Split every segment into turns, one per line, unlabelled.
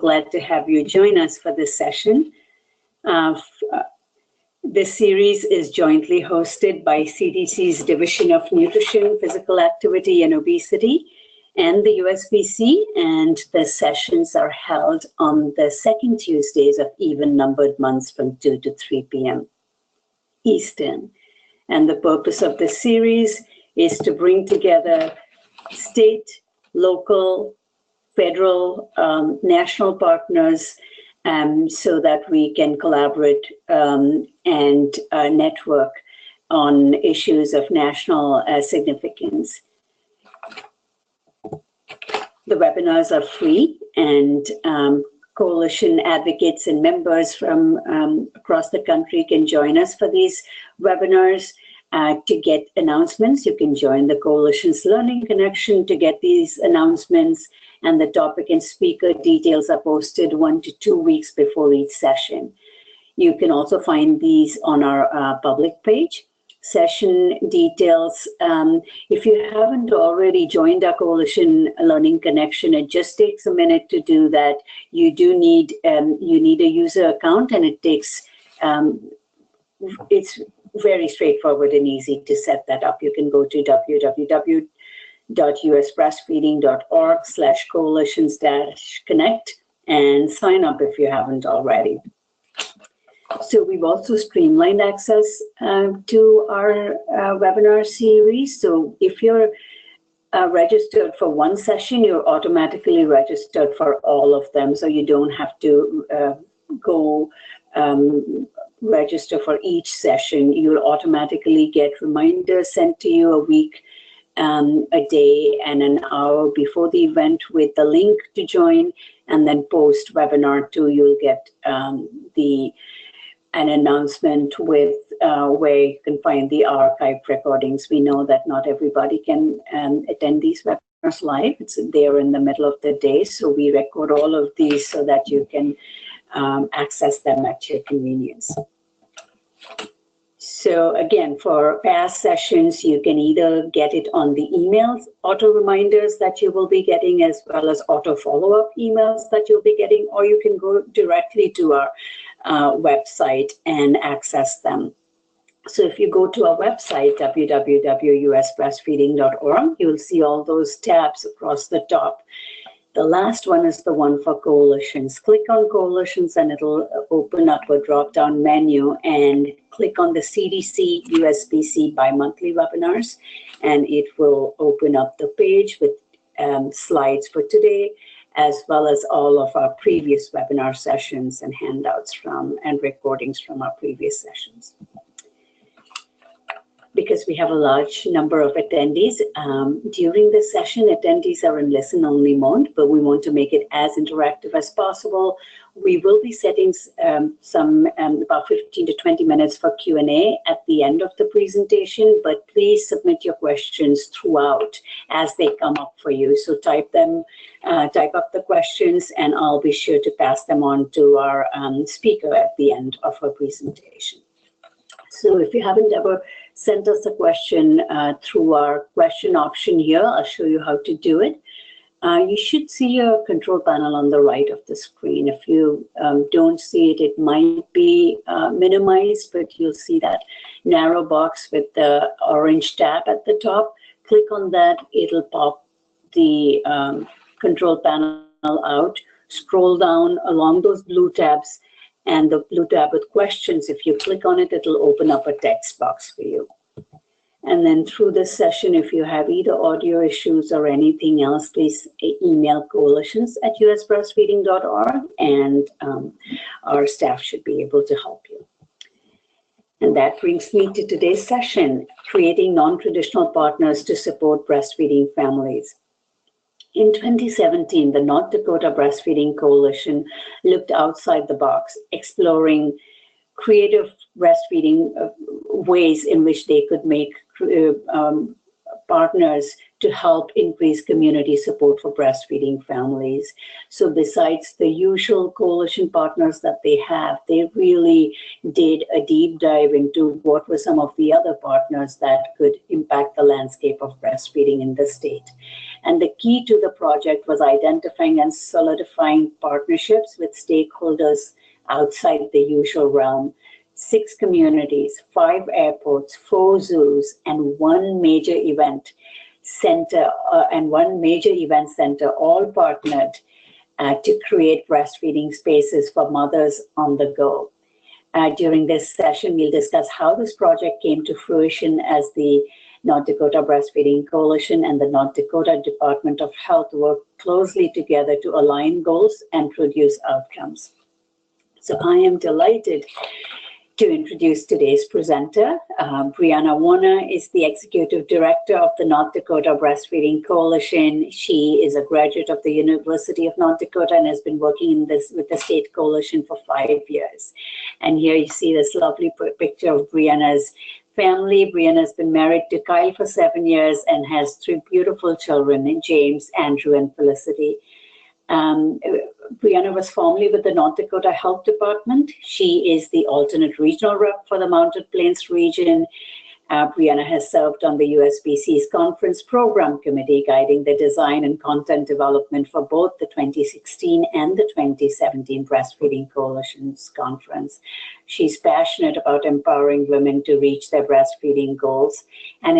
glad to have you join us for this session. This series is jointly hosted by CDC's Division of Nutrition, Physical Activity and Obesity and the USBC, and the sessions are held on the second Tuesdays of even-numbered months from 2 to 3 p.m. Eastern. And the purpose of this series is to bring together state, local, federal, national partners so that we can collaborate and network on issues of national significance. The webinars are free, and coalition advocates and members from across the country can join us for these webinars. To get announcements, you can join the Coalition's Learning Connection to get these announcements, and the topic and speaker details are posted 1 to 2 weeks before each session. You can also find these on our public page. Session details, if you haven't already joined our Coalition Learning Connection, it just takes a minute to do that. You do need, you need a user account, and it takes, it's very straightforward and easy to set that up. You can go to www.usbreastfeeding.org/coalitions-connect and sign up if you haven't already. So we've also streamlined access to our webinar series. So if you're registered for one session, you're automatically registered for all of them. So you don't have to go register for each session. You'll automatically get reminders sent to you a week, a day, and an hour before the event with the link to join. And then post webinar 2, you'll get an announcement with where you can find the archived recordings. We know that not everybody can attend these webinars live. It's there in the middle of the day, so we record all of these so that you can access them at your convenience. So again, for past sessions, you can either get it on the emails, auto reminders that you will be getting, as well as auto follow-up emails that you'll be getting, or you can go directly to our website and access them. So if you go to our website, www.usbreastfeeding.org, you'll see all those tabs across the top. The last one is the one for coalitions. Click on coalitions and it'll open up a drop-down menu, and click on the CDC-USBC bi-monthly webinars, and it will open up the page with slides for today, as well as all of our previous webinar sessions and handouts from and recordings from our previous sessions. Because we have a large number of attendees, during this session, attendees are in listen-only mode, but we want to make it as interactive as possible. We will be setting about 15 to 20 minutes for Q&A at the end of the presentation, but please submit your questions throughout as they come up for you. So type up the questions, and I'll be sure to pass them on to our speaker at the end of her presentation. So if you haven't ever sent us a question through our question option here, I'll show you how to do it. You should see a control panel on the right of the screen. If you don't see it, it might be minimized, but you'll see that narrow box with the orange tab at the top. Click on that, it'll pop the control panel out. Scroll down along those blue tabs, and the blue tab with questions, if you click on it, it'll open up a text box for you. And then through this session, if you have either audio issues or anything else, please email coalitions@usbreastfeeding.org, and our staff should be able to help you. And that brings me to today's session, creating non-traditional partners to support breastfeeding families. In 2017, the North Dakota Breastfeeding Coalition looked outside the box, exploring creative breastfeeding ways in which they could make partners to help increase community support for breastfeeding families. So besides the usual coalition partners that they have, they really did a deep dive into what were some of the other partners that could impact the landscape of breastfeeding in the state. And the key to the project was identifying and solidifying partnerships with stakeholders outside the usual realm. 6 communities, 5 airports, 4 zoos, and one major event center, all partnered to create breastfeeding spaces for mothers on the go. During this session, we'll discuss how this project came to fruition as the North Dakota Breastfeeding Coalition and the North Dakota Department of Health work closely together to align goals and produce outcomes. So I am delighted to introduce today's presenter. BriAnna Wanner is the Executive Director of the North Dakota Breastfeeding Coalition. She is a graduate of the University of North Dakota and has been working with the state coalition for 5 years. And here you see this lovely picture of BriAnna's family. BriAnna has been married to Kyle for 7 years and has 3 beautiful children, James, Andrew, and Felicity. BriAnna was formerly with the North Dakota Health Department. She is the alternate regional rep for the Mountain Plains region. BriAnna has served on the USBC's Conference Program Committee, guiding the design and content development for both the 2016 and the 2017 Breastfeeding Coalition's conference. She's passionate about empowering women to reach their breastfeeding goals. And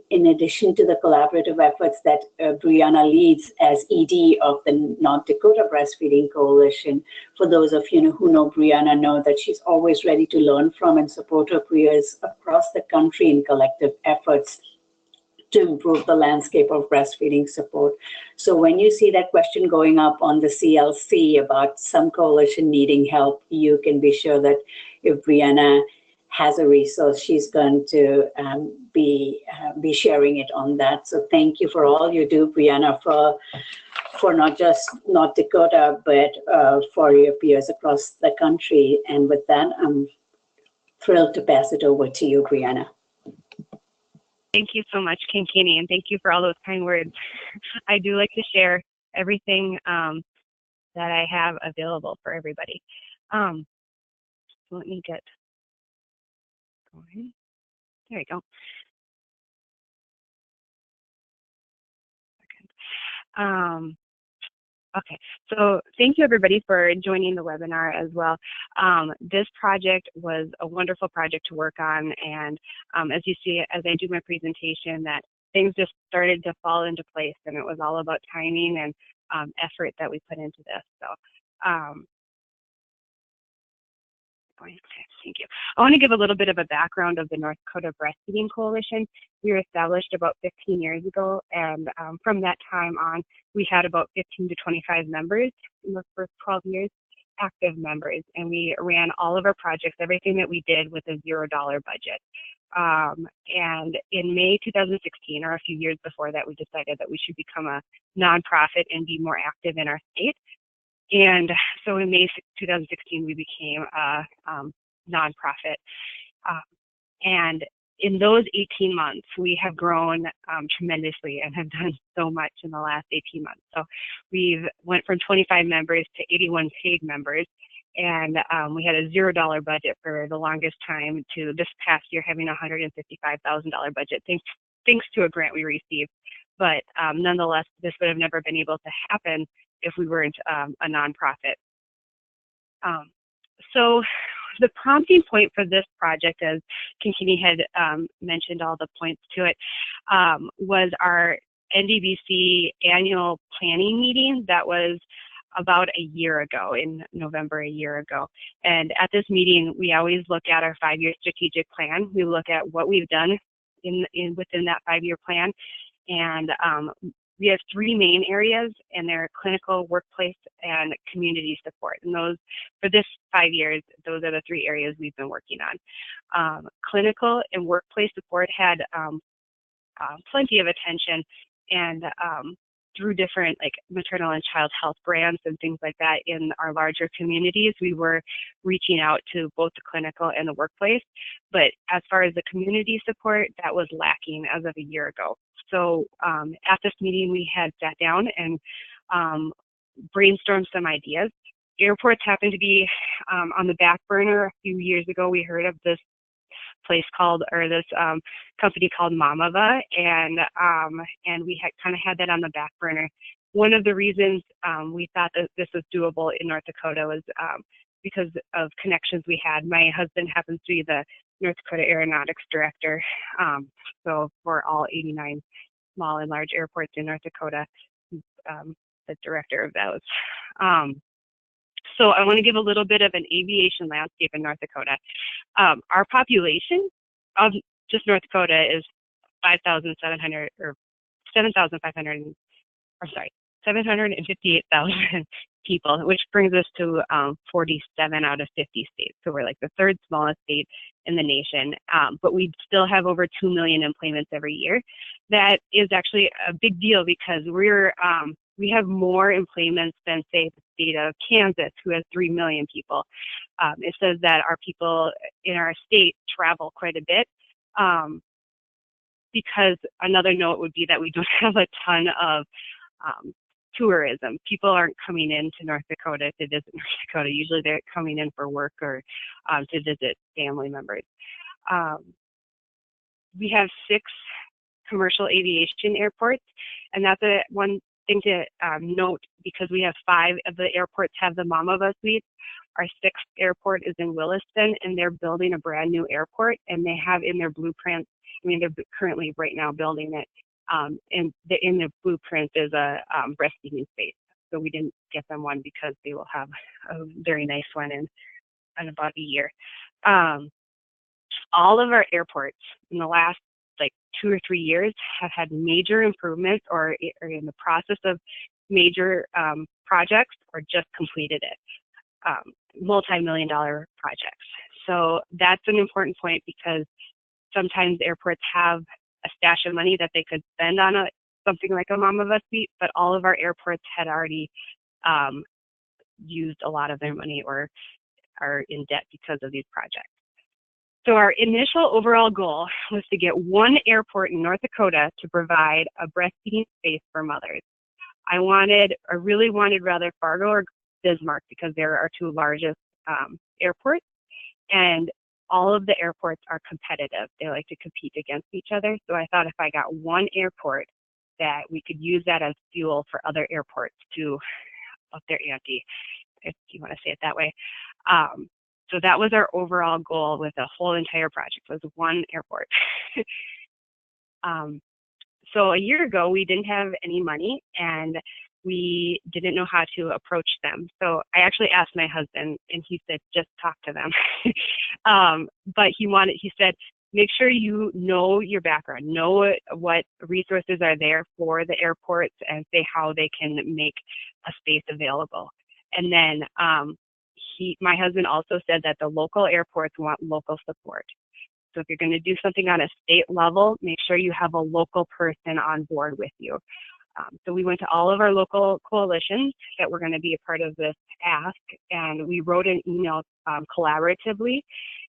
in addition to the collaborative efforts that BriAnna leads as ED of the North Dakota Breastfeeding Coalition, for those of you who know BriAnna know that she's always ready to learn from and support her peers across the country in collective efforts to improve the landscape of breastfeeding support. So when you see that question going up on the CLC about some coalition needing help, you can be sure that if BriAnna has a resource, she's going to be sharing it on that. So thank you for all you do, BriAnna, for not just North Dakota, but for your peers across the country. And with that, I'm thrilled to pass it over to you, BriAnna.
Thank you so much, Kinkini, and thank you for all those kind words. I do like to share everything that I have available for everybody. Let me get going. There we go. Okay, so thank you everybody for joining the webinar as well. This project was a wonderful project to work on, and as you see, as I do my presentation, that things just started to fall into place, and it was all about timing and effort that we put into this. So, okay, thank you. I want to give a little bit of a background of the North Dakota Breastfeeding Coalition. We were established about 15 years ago, and from that time on, we had about 15 to 25 members in the first 12 years, active members, and we ran all of our projects, everything that we did with a $0 budget. And in May 2016, or a few years before that, we decided that we should become a nonprofit and be more active in our state. And so in May 2016, we became a nonprofit. And in those 18 months, we have grown tremendously and have done so much in the last 18 months. So we've went from 25 members to 81 paid members. And we had a $0 budget for the longest time to this past year having a $155,000 budget, thanks to a grant we received. But nonetheless, this would have never been able to happen if we weren't a nonprofit. So the prompting point for this project, as Kinkini had mentioned all the points to it, was our NDBC annual planning meeting that was about a year ago, in November a year ago. And at this meeting, we always look at our 5-year strategic plan. We look at what we've done within that 5-year plan. And we have 3 main areas, and they're clinical, workplace, and community support. And those, for this 5 years, those are the 3 areas we've been working on. Clinical and workplace support had plenty of attention, and through different like maternal and child health brands and things like that in our larger communities, we were reaching out to both the clinical and the workplace. But as far as the community support, that was lacking as of a year ago. So at this meeting, we had sat down and brainstormed some ideas. Airports happened to be on the back burner. A few years ago, we heard of this place called, or this company called Mamava, and we had kind of had that on the back burner. One of the reasons we thought that this was doable in North Dakota was because of connections we had. My husband happens to be the North Dakota Aeronautics Director, so for all 89 small and large airports in North Dakota, the director of those. So I want to give a little bit of an aviation landscape in North Dakota. Our population of just North Dakota is 5,700 or 7,500, or sorry, 758,000 people, which brings us to 47 out of 50 states. So we're like the third smallest state in the nation, but we still have over 2 million employments every year. That is actually a big deal because we have more employments than, say, the state of Kansas, who has 3 million people. It says that our people in our state travel quite a bit, because another note would be that we don't have a ton of tourism. People aren't coming into North Dakota to visit North Dakota. Usually they're coming in for work or to visit family members. We have 6 commercial aviation airports, and that's one thing to note, because we have 5 of the airports have the Mamava suites. Our 6th airport is in Williston, and they're building a brand new airport, and they have in their blueprints, I mean, they're currently right now building it, and in the blueprint is a breastfeeding space. So we didn't get them one because they will have a very nice one in about a year. All of our airports in the last like 2 or 3 years have had major improvements or are in the process of major projects or just completed it, multi-million-dollar projects. So that's an important point, because sometimes airports have a stash of money that they could spend on something like a Mamava suite, but all of our airports had already used a lot of their money or are in debt because of these projects. So our initial overall goal was to get one airport in North Dakota to provide a breastfeeding space for mothers. I really wanted rather Fargo or Bismarck, because they're our 2 largest airports, and all of the airports are competitive. They like to compete against each other. So I thought if I got one airport, that we could use that as fuel for other airports to up their ante, if you want to say it that way. So that was our overall goal with the whole entire project, was one airport. So a year ago, we didn't have any money, and we didn't know how to approach them. So I actually asked my husband, and he said, just talk to them. But he said, make sure you know your background, know what resources are there for the airports, and say how they can make a space available. And then my husband also said that the local airports want local support. So if you're going to do something on a state level, make sure you have a local person on board with you. So we went to all of our local coalitions that were going to be a part of this ask, and we wrote an email collaboratively,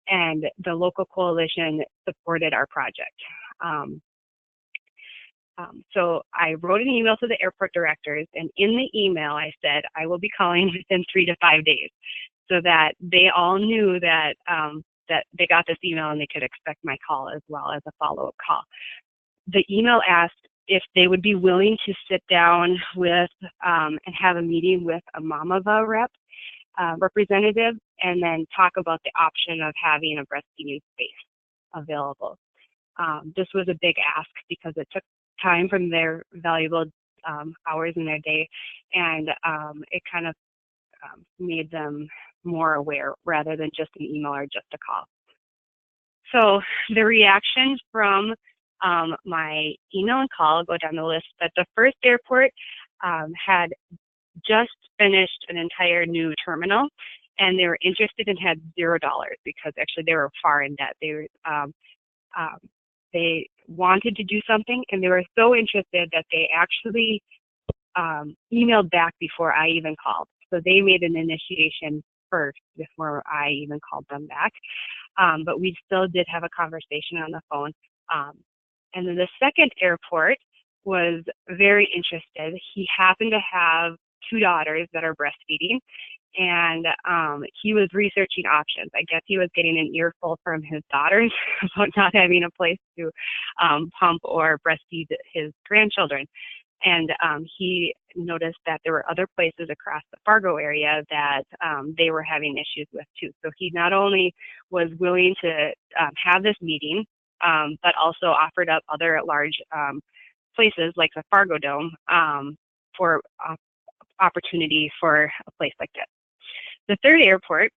and the local coalition supported our project. So I wrote an email to the airport directors, and in the email I said I will be calling within 3 to 5 days, so that they all knew that that they got this email and they could expect my call as well as a follow-up call. The email asked if they would be willing to sit down with and have a meeting with a Mamava representative, and then talk about the option of having a breastfeeding space available. This was a big ask because it took time from their valuable hours in their day, and it kind of made them more aware rather than just an email or just a call. So the reaction from my email and call, I'll go down the list, but the first airport had just finished an entire new terminal, and they were interested and had $0 because actually they were far in debt. They wanted to do something, and they were so interested that they actually emailed back before I even called. So they made an initiation first before I even called them back. But we still did have a conversation on the phone. And then the second airport was very interested. He happened to have 2 daughters that are breastfeeding, and he was researching options. I guess he was getting an earful from his daughters about not having a place to pump or breastfeed his grandchildren. And he noticed that there were other places across the Fargo area that they were having issues with too. So he not only was willing to have this meeting, but also offered up other large places like the Fargo Dome for opportunity for a place like this. The third airport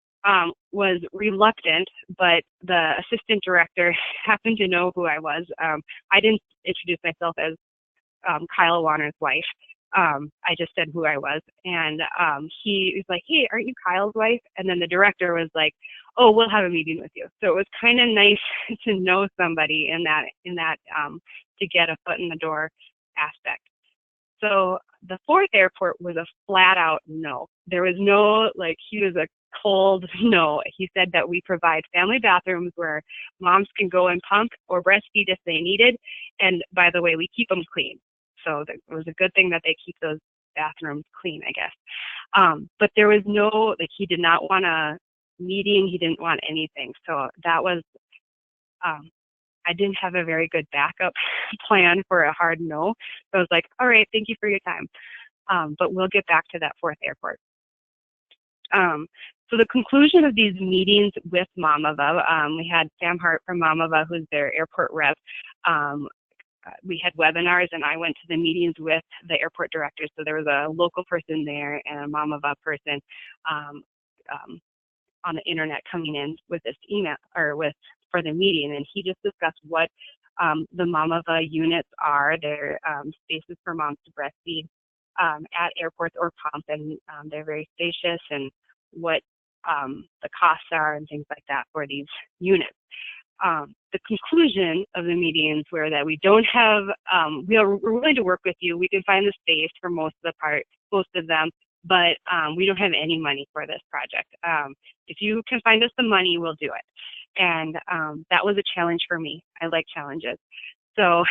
was reluctant, but the assistant director happened to know who I was. I didn't introduce myself as Kyle Wanner's wife. I just said who I was, and he was like, "Hey, aren't you Kyle's wife?" And then the director was like, "Oh, we'll have a meeting with you." So it was kind of nice to know somebody in that to get a foot in the door aspect. So the fourth airport was a flat out no. There was no, like, he was a cold no. He said that we provide family bathrooms where moms can go and pump or breastfeed if they needed. And by the way, we keep them clean. So it was a good thing that they keep those bathrooms clean, I guess. But there was no, like, he did not want a meeting. He didn't want anything. So that was, I didn't have a very good backup plan for a hard no. So I was like, all right, thank you for your time. But we'll get back to that fourth airport. So the conclusion of these meetings with Mamava, we had Sam Hart from Mamava, who's their airport rep. We had webinars, and I went to the meetings with the airport directors. So there was a local person there and a Mamava person on the internet coming in with this email or for the meeting, and he just discussed what the Mamava units are. They're spaces for moms to breastfeed at airports or pump, and they're very spacious, and what the costs are and things like that for these units. The conclusion of the meetings were that we don't have, we're willing to work with you. We can find the space for most of them, but we don't have any money for this project. If you can find us the money, we'll do it. And that was a challenge for me. I like challenges. So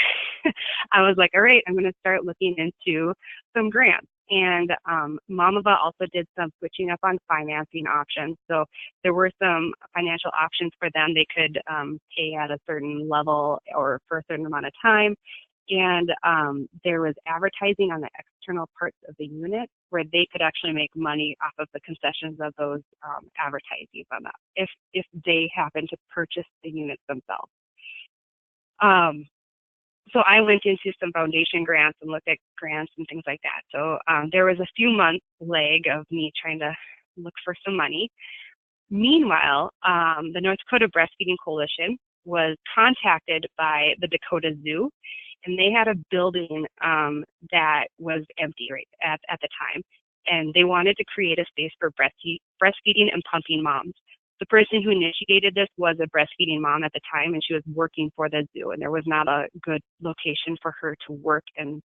I was like, all right, I'm going to start looking into some grants. And Mamava also did some switching up on financing options. So there were some financial options for them. They could pay at a certain level or for a certain amount of time. And there was advertising on the external parts of the unit where they could actually make money off of the concessions of those advertisements on that if they happen to purchase the units themselves. So I went into some foundation grants and looked at grants and things like that. So there was a few months lag of me trying to look for some money. Meanwhile, the North Dakota Breastfeeding Coalition was contacted by the Dakota Zoo, and they had a building that was empty right at the time, and they wanted to create a space for breastfeeding and pumping moms. The person who initiated this was a breastfeeding mom at the time, and she was working for the zoo, and there was not a good location for her to work and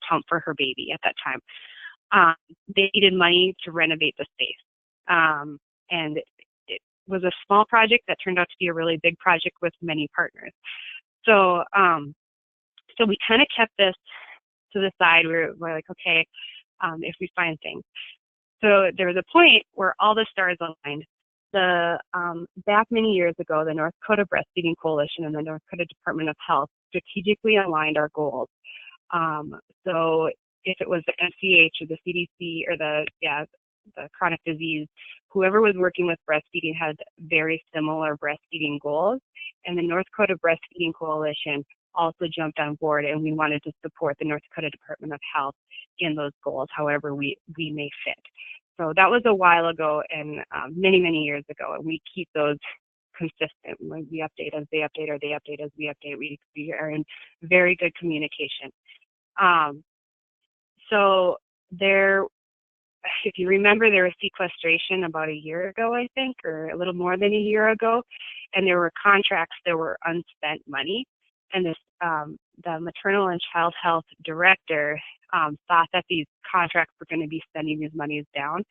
pump for her baby at that time. They needed money to renovate the space, and it was a small project that turned out to be a really big project with many partners. So we kind of kept this to the side. We're like, okay, if we find things. So there was a point where all the stars aligned. Back many years ago, the North Dakota Breastfeeding Coalition and the North Dakota Department of Health strategically aligned our goals. So if it was the MCH or the CDC or the chronic disease, whoever was working with breastfeeding had very similar breastfeeding goals. And the North Dakota Breastfeeding Coalition also jumped on board, and we wanted to support the North Dakota Department of Health in those goals, however we may fit. So that was a while ago, and many, many years ago, and we keep those consistent. When we update as they update, or they update as we update, we are in very good communication. So there, if you remember, there was sequestration about a year ago, I think, or a little more than a year ago, and there were contracts that were unspent money. And this, the maternal and child health director thought that these contracts were going to be spending these monies down,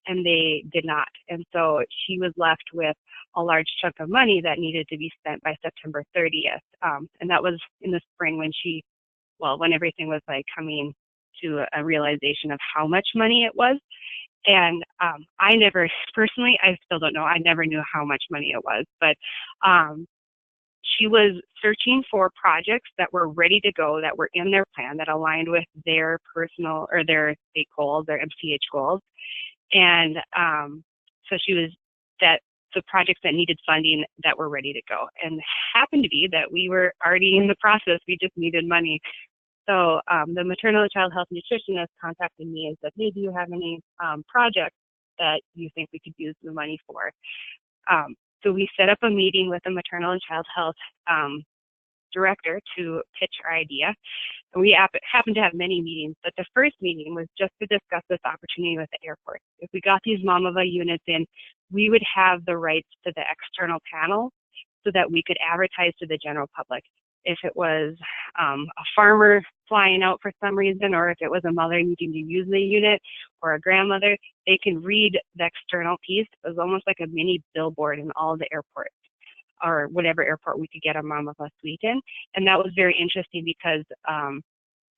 and they did not. And so she was left with a large chunk of money that needed to be spent by September 30th. And that was in the spring when when everything was like coming to a realization of how much money it was. And I never, personally, I still don't know, I never knew how much money it was, but she was searching for projects that were ready to go, that were in their plan, that aligned with their personal or their state goals, their MCH goals. And so she was the projects that needed funding that were ready to go. And happened to be that we were already in the process, we just needed money. So the maternal and child health nutritionist contacted me and said, hey, do you have any projects that you think we could use the money for? So we set up a meeting with the maternal and child health director to pitch our idea. And we happened to have many meetings, but the first meeting was just to discuss this opportunity with the airport. If we got these Mamava units in, we would have the rights to the external panel so that we could advertise to the general public. If it was a farmer flying out for some reason, or if it was a mother needing to use the unit, or a grandmother, they can read the external piece. It was almost like a mini billboard in all the airports, or whatever airport we could get a Mamava suite in. And that was very interesting because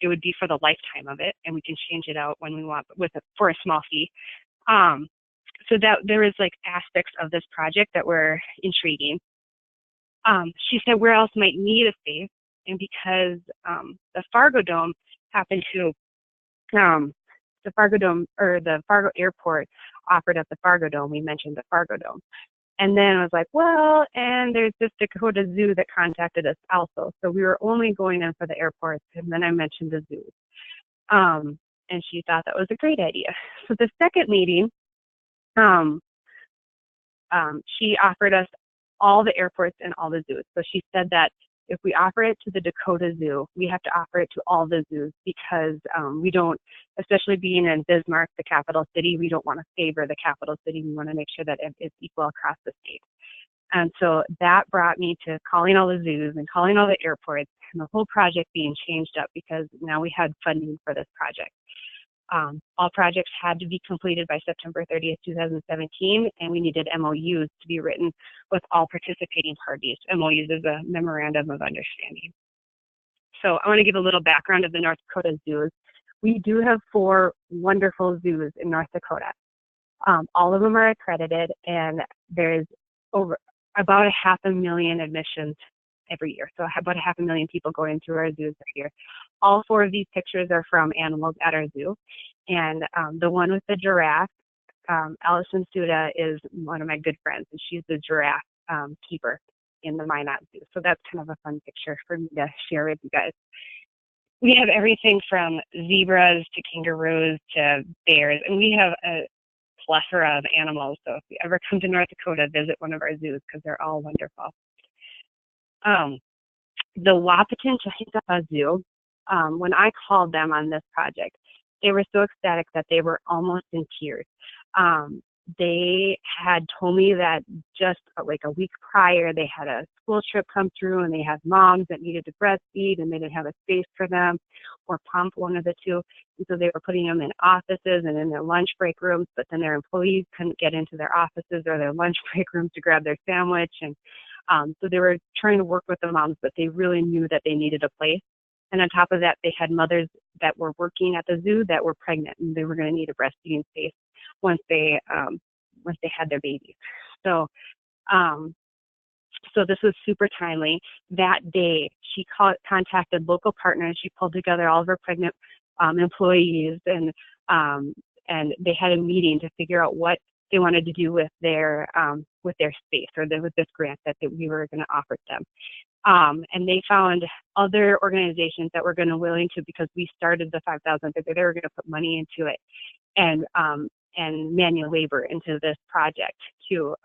it would be for the lifetime of it, and we can change it out when we want for a small fee. So that there was like aspects of this project that were intriguing. She said where else might need a space, and because the Fargo Dome happened to, the Fargo Dome, or the Fargo Airport offered up the Fargo Dome, we mentioned the Fargo Dome. And then I was like, well, and there's this Dakota Zoo that contacted us also. So we were only going in for the airports, and then I mentioned the zoo. And she thought that was a great idea. So the second meeting, she offered us all the airports and all the zoos. So she said that if we offer it to the Dakota Zoo, we have to offer it to all the zoos because we don't, especially being in Bismarck, the capital city, we don't want to favor the capital city. We want to make sure that it's equal across the state. And so that brought me to calling all the zoos and calling all the airports, and the whole project being changed up because now we had funding for this project. All projects had to be completed by September 30th, 2017, and we needed MOUs to be written with all participating parties. MOUs is a memorandum of understanding. So I want to give a little background of the North Dakota zoos. We do have 4 wonderful zoos in North Dakota. All of them are accredited, and there's about 500,000 admissions every year. So about 500,000 people going through our zoos every year. All 4 of these pictures are from animals at our zoo. And the one with the giraffe, Allison Suda is one of my good friends, and she's the giraffe keeper in the Minot Zoo. So that's kind of a fun picture for me to share with you guys. We have everything from zebras to kangaroos to bears, and we have a plethora of animals. So if you ever come to North Dakota, visit one of our zoos because they're all wonderful. The Wahpeton Chahikapa Zoo, when I called them on this project, they were so ecstatic that they were almost in tears. They had told me that just like a week prior, they had a school trip come through and they had moms that needed to breastfeed and they didn't have a space for them or pump, one of the two. And so they were putting them in offices and in their lunch break rooms, but then their employees couldn't get into their offices or their lunch break rooms to grab their sandwich. And so they were trying to work with the moms, but they really knew that they needed a place. And on top of that, they had mothers that were working at the zoo that were pregnant, and they were going to need a breastfeeding space once they had their babies. So, so this was super timely. That day, she contacted local partners. She pulled together all of her pregnant employees, and they had a meeting to figure out what they wanted to do with their space or with this grant that we were going to offer them. And they found other organizations that were going to willing to, because we started the 5,000, they were going to put money into it and manual labor into this project to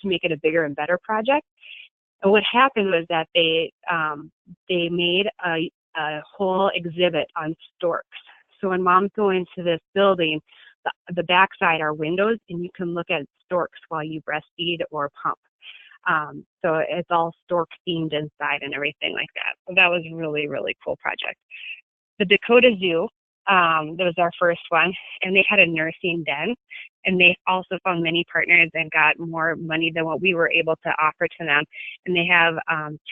make it a bigger and better project. And what happened was that they made a whole exhibit on storks. So when moms go into this building, the backside are windows, and you can look at storks while you breastfeed or pump. So it's all stork themed inside and everything like that. So that was a really, really cool project. The Dakota Zoo, That was our first one, and they had a nursing den, and they also found many partners and got more money than what we were able to offer to them. And they have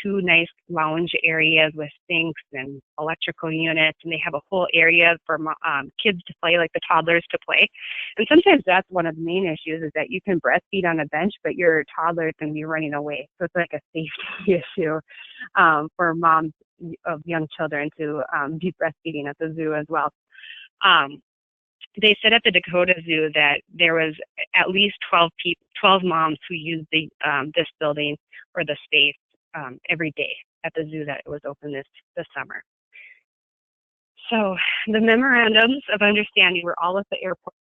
2 nice lounge areas with sinks and electrical units, and they have a whole area for kids to play, like the toddlers to play. And sometimes that's one of the main issues, is that you can breastfeed on a bench, but your toddler is going to be running away. So it's like a safety issue for moms of young children to be breastfeeding at the zoo as well. They said at the Dakota Zoo that there was at least 12 moms who used this building or the space every day at the zoo that it was open this summer. So the memorandums of understanding were all at the airport,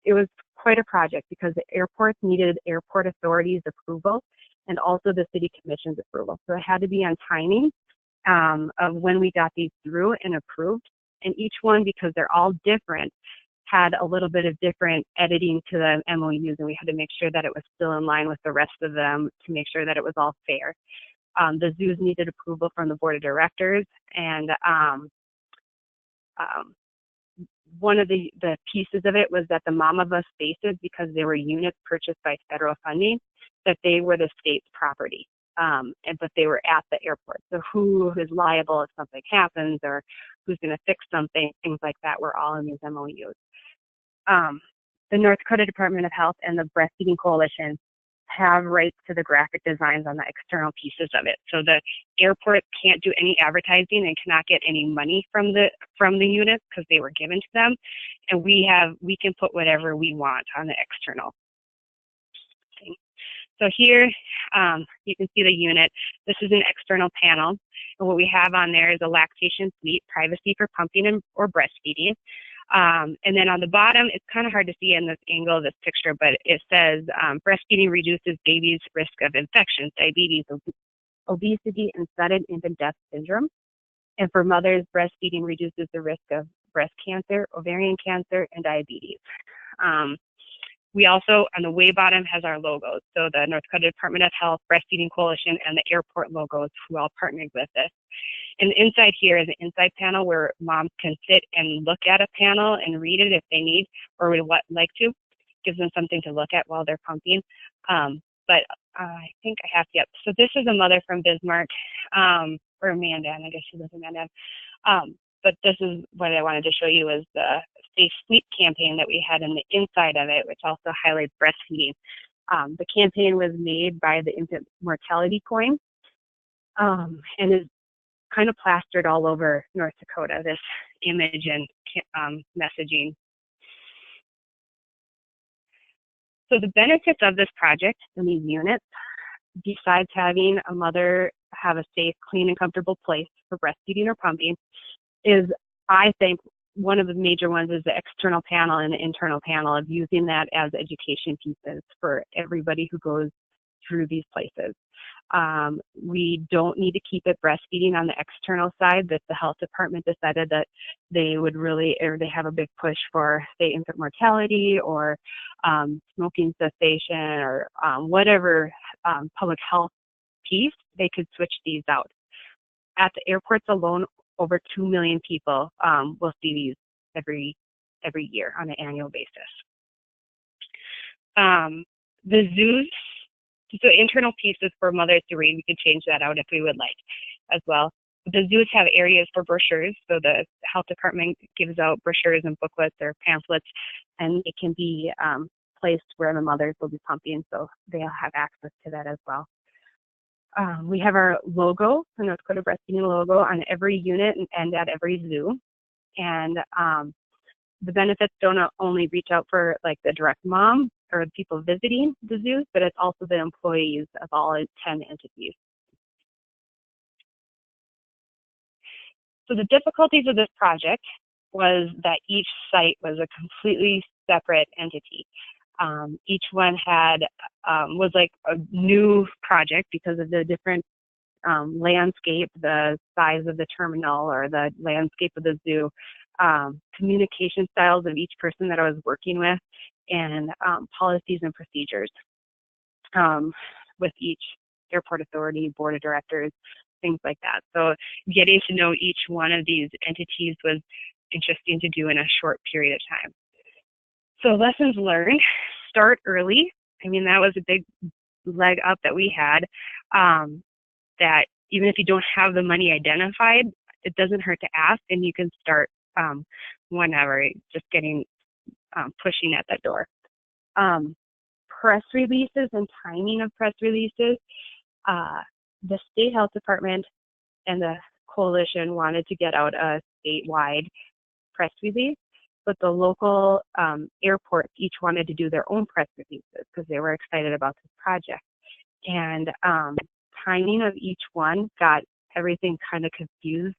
it was quite a project because the airports needed airport authorities' approval and also the city commission's approval. So it had to be on timing of when we got these through and approved. And each one, because they're all different, had a little bit of different editing to the MOUs, and we had to make sure that it was still in line with the rest of them to make sure that it was all fair. The zoos needed approval from the board of directors, and one of the pieces of it was that the Mama Bus spaces, because they were units purchased by federal funding, that they were the state's property. But they were at the airport. So who is liable if something happens, or who's going to fix something, things like that were all in these MOUs. The North Dakota Department of Health and the Breastfeeding Coalition have rights to the graphic designs on the external pieces of it. So the airport can't do any advertising and cannot get any money from the units because they were given to them. And we can put whatever we want on the external thing. So here, you can see the unit. This is an external panel. And what we have on there is a lactation suite, privacy for pumping or breastfeeding. And then on the bottom, it's kind of hard to see in this angle of this picture, but it says breastfeeding reduces babies' risk of infections, diabetes, obesity, and sudden infant death syndrome. And for mothers, breastfeeding reduces the risk of breast cancer, ovarian cancer, and diabetes. We also, on the way bottom, has our logos. So the North Dakota Department of Health, Breastfeeding Coalition, and the airport logos who all partnered with this. And inside here is an inside panel where moms can sit and look at a panel and read it if they need or would like to. Gives them something to look at while they're pumping. But I think I have to, yep. So this is a mother from Bismarck, or Mandan, I guess she lives in Mandan. But this is what I wanted to show you is the Safe Sleep campaign that we had in the inside of it, which also highlights breastfeeding. The campaign was made by the infant mortality coin and is kind of plastered all over North Dakota, this image and messaging. So the benefits of this project and these units, besides having a mother have a safe, clean, and comfortable place for breastfeeding or pumping, is, I think, one of the major ones is the external panel and the internal panel of using that as education pieces for everybody who goes through these places. We don't need to keep it breastfeeding on the external side, that the health department decided that they would really, or they have a big push for, say, infant mortality or smoking cessation or whatever public health piece, they could switch these out. At the airports alone, over 2 million people will see these every year on an annual basis. The zoos, so internal pieces for mothers to read, we could change that out if we would like as well. The zoos have areas for brochures, so the health department gives out brochures and booklets or pamphlets, and it can be placed where the mothers will be pumping, so they'll have access to that as well. We have our logo, the North Dakota Breastfeeding logo, on every unit and at every zoo. And the benefits don't only reach out for like the direct mom or the people visiting the zoos, but it's also the employees of all 10 entities. So the difficulties of this project was that each site was a completely separate entity. Each one had, was like a new project because of the different landscape, the size of the terminal or the landscape of the zoo, communication styles of each person that I was working with, and policies and procedures with each airport authority, board of directors, things like that. So getting to know each one of these entities was interesting to do in a short period of time. So lessons learned, start early. I mean, that was a big leg up that we had, that even if you don't have the money identified, it doesn't hurt to ask, and you can start whenever, just getting pushing at that door. Press releases and timing of press releases. The state health department and the coalition wanted to get out a statewide press release, but the local airports each wanted to do their own press releases because they were excited about this project. And timing of each one got everything kind of confused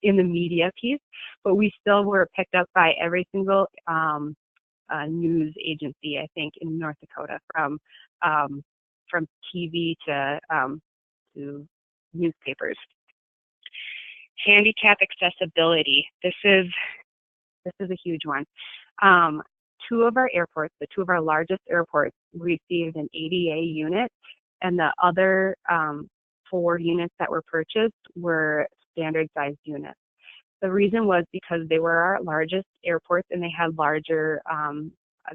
in the media piece, but we still were picked up by every single news agency, I think, in North Dakota, from TV to newspapers. Handicap accessibility. This is a huge one. Two of our airports, the two of our largest airports, received an ADA unit, and the other 4 units that were purchased were standard sized units. The reason was because they were our largest airports and they had larger,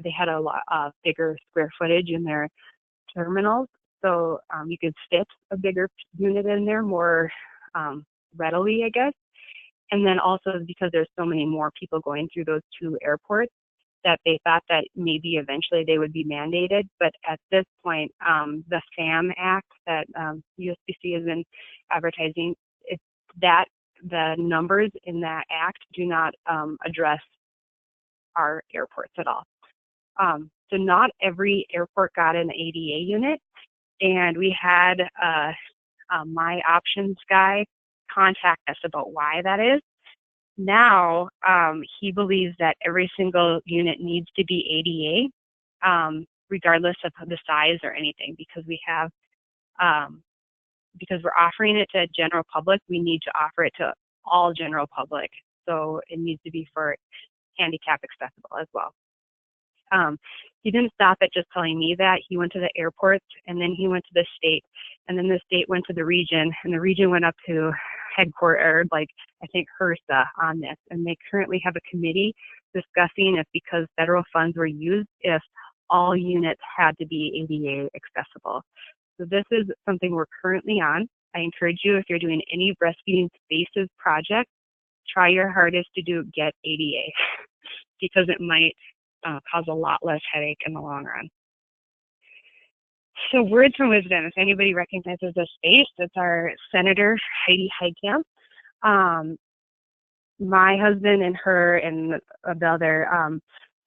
they had a bigger square footage in their terminals. So you could fit a bigger unit in there more readily, I guess. And then also because there's so many more people going through those 2 airports, that they thought that maybe eventually they would be mandated. But at this point, the FAM Act that USBC has been advertising, the numbers in that act do not address our airports at all. So not every airport got an ADA unit, and we had my options guy contact us about why that is. Now, he believes that every single unit needs to be ADA, regardless of the size or anything, because we have, because we're offering it to general public, we need to offer it to all general public. So it needs to be for handicap accessible as well. He didn't stop at just telling me that. He went to the airports, and then he went to the state, and then the state went to the region, and the region went up to headquarters, like I think HRSA, on this, and they currently have a committee discussing if, because federal funds were used, if all units had to be ADA accessible. So this is something we're currently on. I encourage you, if you're doing any breastfeeding spaces project, try your hardest to get ADA because it might cause a lot less headache in the long run. So words from wisdom, if anybody recognizes this space, it's our Senator Heidi Heitkamp. My husband and her and the other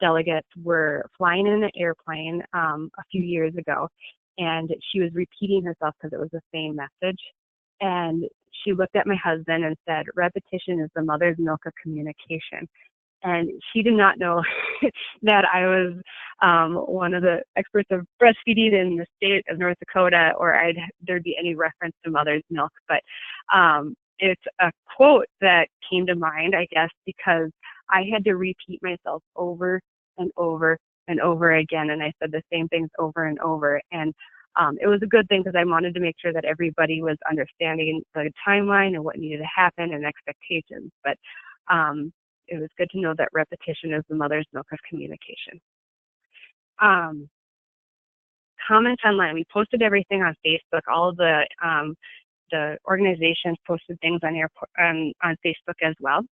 delegates were flying in an airplane a few years ago, and she was repeating herself because it was the same message. And she looked at my husband and said, "Repetition is the mother's milk of communication." And she did not know that I was one of the experts of breastfeeding in the state of North Dakota, or there'd be any reference to mother's milk. But it's a quote that came to mind, I guess, because I had to repeat myself over and over and over again. And I said the same things over and over. And it was a good thing because I wanted to make sure that everybody was understanding the timeline and what needed to happen and expectations. But it was good to know that repetition is the mother's milk of communication. Comments online. We posted everything on Facebook. All of the organizations posted things on Facebook as well.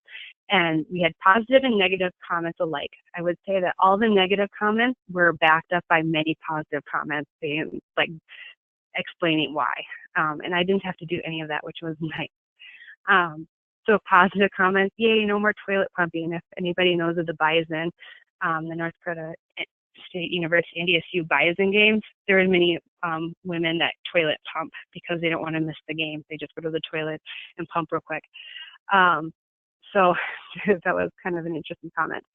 And we had positive and negative comments alike. I would say that all the negative comments were backed up by many positive comments, saying, like, explaining why. And I didn't have to do any of that, which was nice. So positive comments, yay, no more toilet pumping. If anybody knows of the Bison, the North Dakota State University NDSU Bison games, there are many women that toilet pump because they don't want to miss the game. They just go to the toilet and pump real quick. So that was kind of an interesting comment.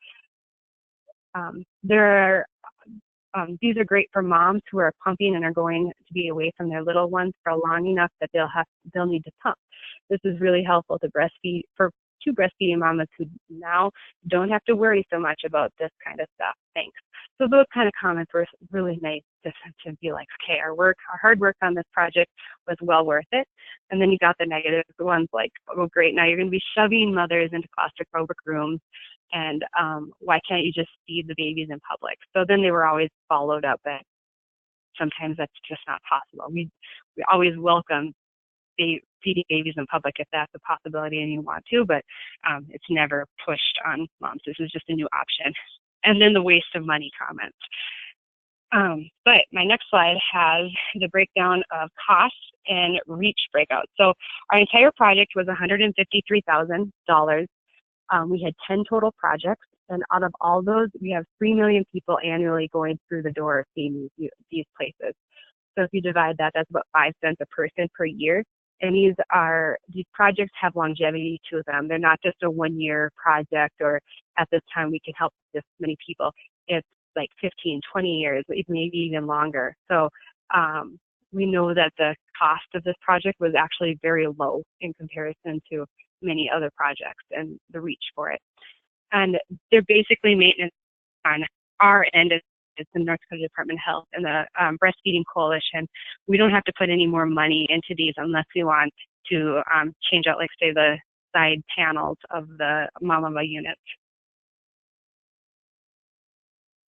These are great for moms who are pumping and are going to be away from their little ones for long enough that they'll need to pump. This is really helpful to breastfeed for 2 breastfeeding mamas who now don't have to worry so much about this kind of stuff. Thanks. So those kind of comments were really nice to be like, okay, our hard work on this project was well worth it. And then you got the negative ones like, oh great, now you're going to be shoving mothers into claustrophobic rooms, and why can't you just feed the babies in public? So then they were always followed up that sometimes that's just not possible. We always welcome feeding babies in public if that's a possibility and you want to, but it's never pushed on moms. This is just a new option. And then the waste of money comments. But my next slide has the breakdown of costs and reach breakout. So our entire project was $153,000. We had 10 total projects, and out of all those, we have 3 million people annually going through the door of seeing these places. So if you divide that, that's about 5 cents a person per year. And these projects have longevity to them. They're not just a 1-year project, or at this time we can help this many people. It's like 15, 20 years, maybe even longer. So we know that the cost of this project was actually very low in comparison to many other projects and the reach for it. And they're basically maintenance on our end. It's the North Dakota Department of Health and the Breastfeeding Coalition. We don't have to put any more money into these unless we want to change out, like, say, the side panels of the Mama units.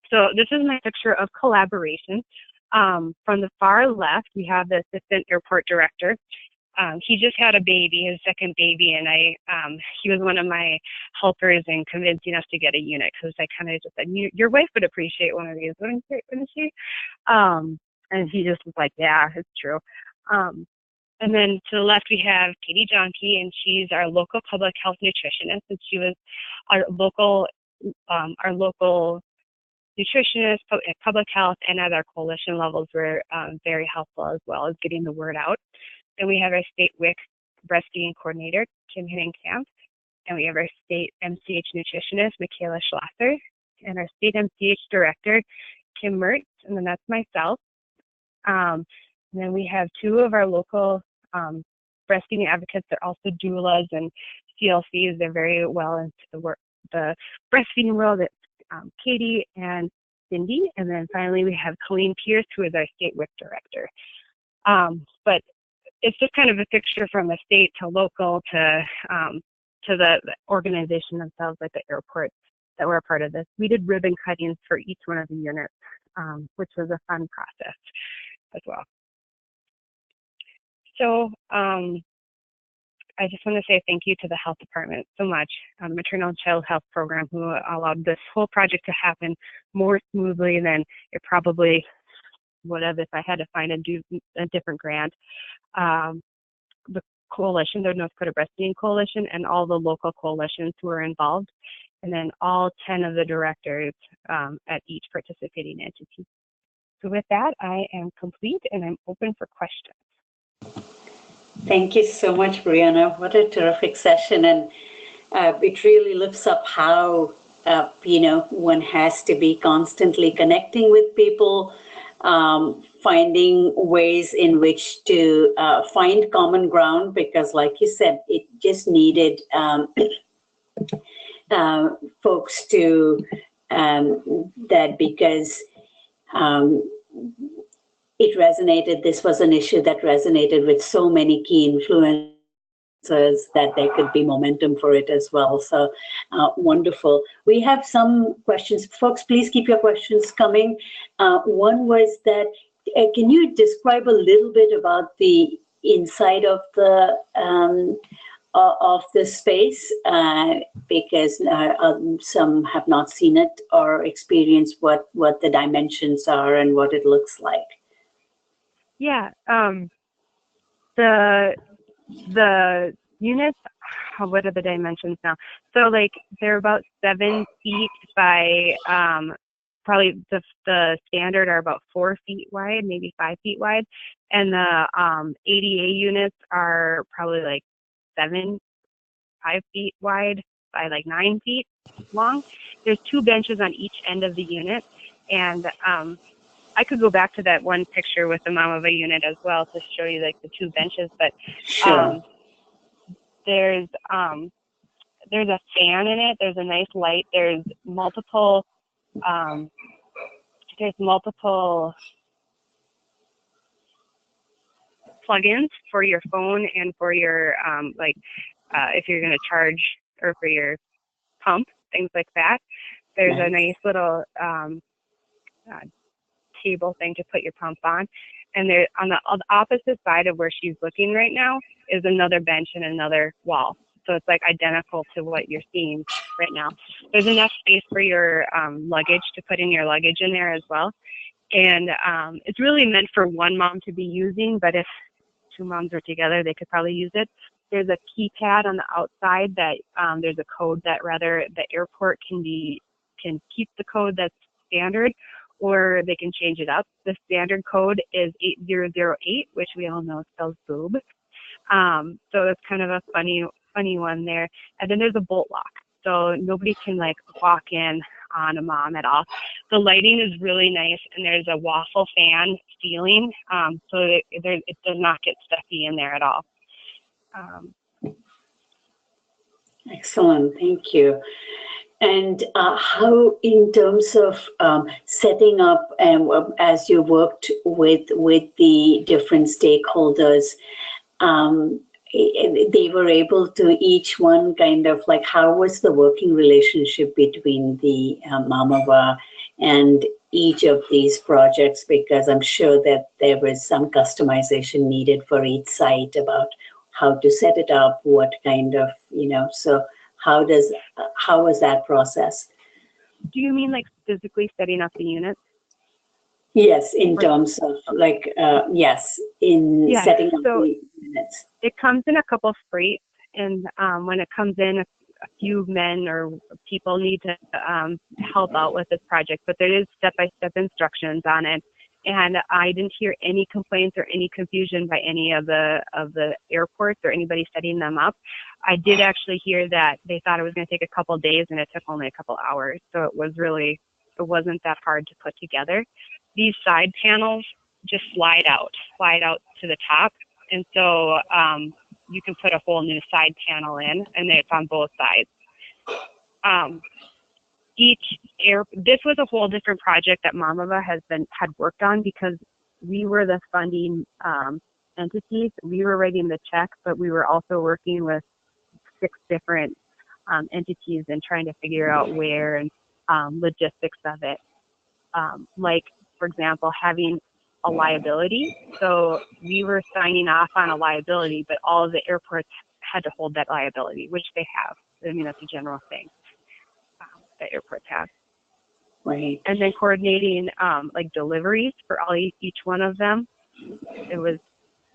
So this is my picture of collaboration. From the far left, we have the assistant airport director. He just had a baby, his second baby, and he was one of my helpers in convincing us to get a unit, because I kind of just said, your wife would appreciate one of these, wouldn't she? And he just was like, yeah, it's true. And then to the left, we have Katie Johnke, and she's our local public health nutritionist, and she was our local nutritionists at public health and at our coalition levels were very helpful as well as getting the word out. Then we have our state WIC breastfeeding coordinator, Kim Hinnenkamp, and we have our state MCH nutritionist, Michaela Schlosser, and our state MCH director, Kim Mertz, and then that's myself. And then we have 2 of our local breastfeeding advocates. They're also doulas and CLCs. They're very well into the breastfeeding world. It's Katie and Cindy. And then finally, we have Colleen Pierce, who is our state WIC director. But it's just kind of a picture from the state to local to the organization themselves, like the airport, that were a part of this. We did ribbon cuttings for each one of the units, which was a fun process as well. So I just want to say thank you to the health department so much, maternal and child health program, who allowed this whole project to happen more smoothly than it probably would have if I had to find a different grant. The coalition, the North Dakota Breastfeeding Coalition, and all the local coalitions who are involved, and then all 10 of the directors at each participating entity. So with that, I am complete and I'm open for questions.
Thank you so much, BriAnna. What a terrific session. And it really lifts up how, one has to be constantly connecting with people, finding ways in which to find common ground, because like you said, it just needed folks to that, because it resonated. This was an issue that resonated with so many key influencers that there could be momentum for it as well. So wonderful. We have some questions. Folks, please keep your questions coming. One was that, can you describe a little bit about the inside of the space? Because some have not seen it or experienced what the dimensions are and what it looks like.
Yeah, the units, what are the dimensions now? So like they're about 7 feet by probably the standard are about 4 feet wide, maybe 5 feet wide, and the ADA units are probably like 5 feet wide by like 9 feet long. There's 2 benches on each end of the unit, and I could go back to that one picture with the Mama unit as well to show you like the 2 benches, but
sure.
There's there's a fan in it. There's a nice light. There's multiple plugins for your phone and for your if you're going to charge or for your pump, things like that. There's a nice little table thing to put your pump on. And there, on the opposite side of where she's looking right now, is another bench and another wall. So it's like identical to what you're seeing right now. There's enough space for your luggage to put in your luggage in there as well. And it's really meant for one mom to be using, but if two moms are together, they could probably use it. There's a keypad on the outside that there's a code that rather the airport can keep the code that's standard, or they can change it up. The standard code is 8008, which we all know spells boob. So it's kind of a funny one there. And then there's a bolt lock, so nobody can like walk in on a mom at all. The lighting is really nice, and there's a waffle fan ceiling, so it does not get stuffy in there at all.
Excellent, thank you. And how, in terms of setting up, as you worked with the different stakeholders, they were able to each one kind of like, how was the working relationship between the Mamava and each of these projects? Because I'm sure that there was some customization needed for each site about how to set it up, what kind of, so how was that process?
Do you mean like physically setting up the units?
Yes, in terms of like, yes, in setting up the units.
It comes in a couple of freights, and when it comes in, a few men or people need to help out with this project, but there is step-by-step instructions on it. And I didn't hear any complaints or any confusion by any of the airports or anybody setting them up. I did actually hear that they thought it was going to take a couple of days, and it took only a couple hours. So it wasn't that hard to put together. These side panels just slide out to the top. And so you can put a whole new side panel in, and it's on both sides. This was a whole different project that Mamava had worked on, because we were the funding entities. We were writing the check, but we were also working with 6 different entities and trying to figure out where and logistics of it. Like, for example, having a liability. So we were signing off on a liability, but all of the airports had to hold that liability, which they have. I mean, that's a general thing that airports have.
Right.
And then coordinating like deliveries for each one of them. It was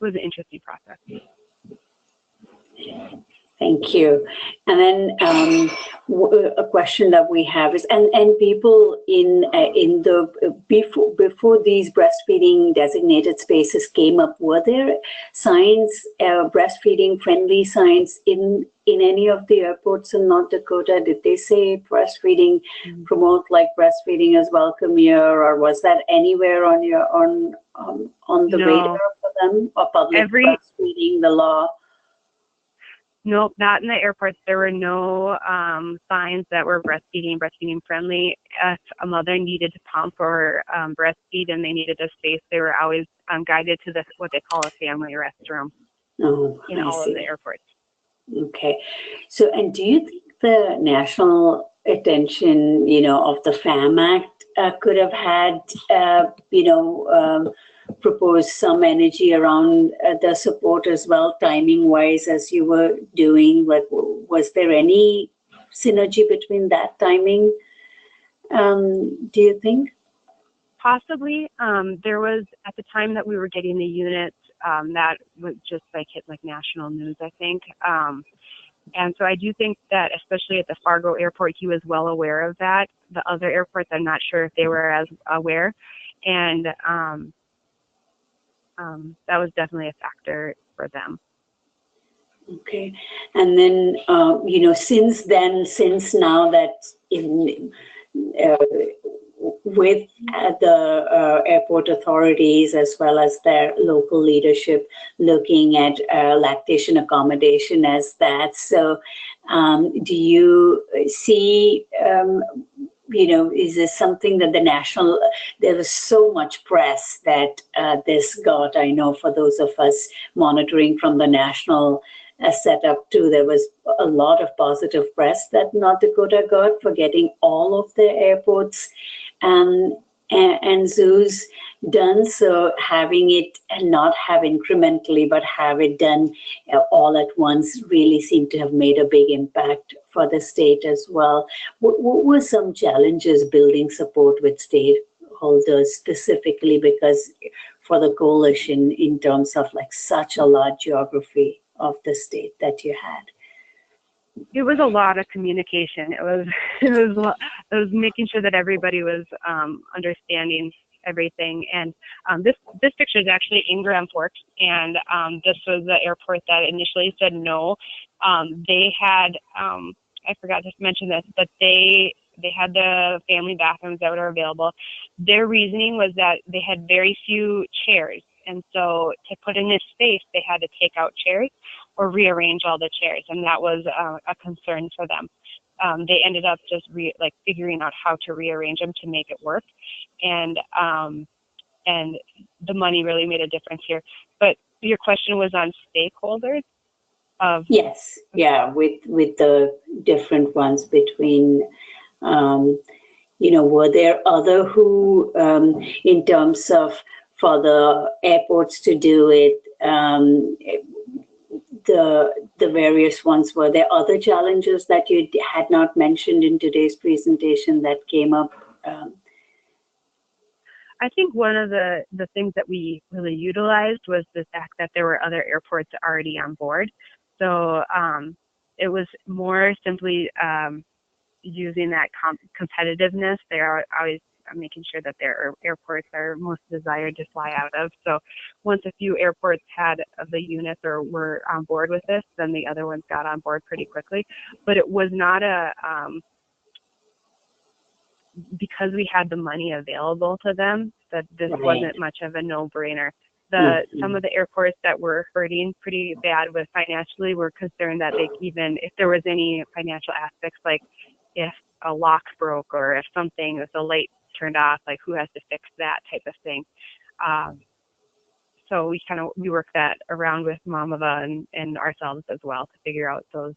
an interesting process.
Thank you. And then a question that we have is, and people in the before these breastfeeding designated spaces came up, were there signs, breastfeeding friendly signs in any of the airports in North Dakota? Did they say breastfeeding, promote like breastfeeding is welcome here, or was that anywhere on the radar for them, or public breastfeeding, the law?
Nope, not in the airports. There were no signs that were breastfeeding friendly. If a mother needed to pump or breastfeed and they needed a space, they were always guided to what they call a family restroom in all of the airports.
Okay. So, and do you think the national attention, of the FAM Act could have had, propose some energy around the support as well, timing wise, as you were doing? Like, was there any synergy between that timing, do you think?
Possibly. There was, at the time that we were getting the units, that was just like hit like national news, I think. And so I do think that, especially at the Fargo airport, he was well aware of that. The other airports, I'm not sure if they were as aware. And that was definitely a factor for them.
Okay. And then, since now that with the airport authorities as well as their local leadership looking at lactation accommodation as that. So do you see, is this something that there was so much press that this got, I know for those of us monitoring from the national setup too, there was a lot of positive press that North Dakota got for getting all of their airports and zoos done. So having it and not have incrementally, but have it done all at once really seemed to have made a big impact for the state as well. What were some challenges building support with stakeholders specifically because for the coalition in terms of like such a large geography of the state that you had?
It was a lot of communication. It was making sure that everybody was understanding everything. And this picture is actually in Grand Forks, and this was the airport that initially said no. They had I forgot to mention this, but they had the family bathrooms that were available. Their reasoning was that they had very few chairs. And so to put in this space, they had to take out chairs or rearrange all the chairs. And that was a concern for them. They ended up just figuring out how to rearrange them to make it work. And the money really made a difference here. But your question was on stakeholders?
Yes. Yeah. With the different ones between, were there other who, in terms of for the airports to do it, the various ones, were there other challenges that you had not mentioned in today's presentation that came up?
I think one of the things that we really utilized was the fact that there were other airports already on board. So it was more simply using that competitiveness. They are always making sure that their airports are most desired to fly out of. So once a few airports had the units or were on board with this, then the other ones got on board pretty quickly. But it was not because we had the money available to them, that this wasn't much of a no-brainer. Some of the airports that were hurting pretty bad with financially were concerned that even if there was any financial aspects, like if a lock broke or if the light turned off, like who has to fix that type of thing. So we worked that around with Mamava and ourselves as well to figure out those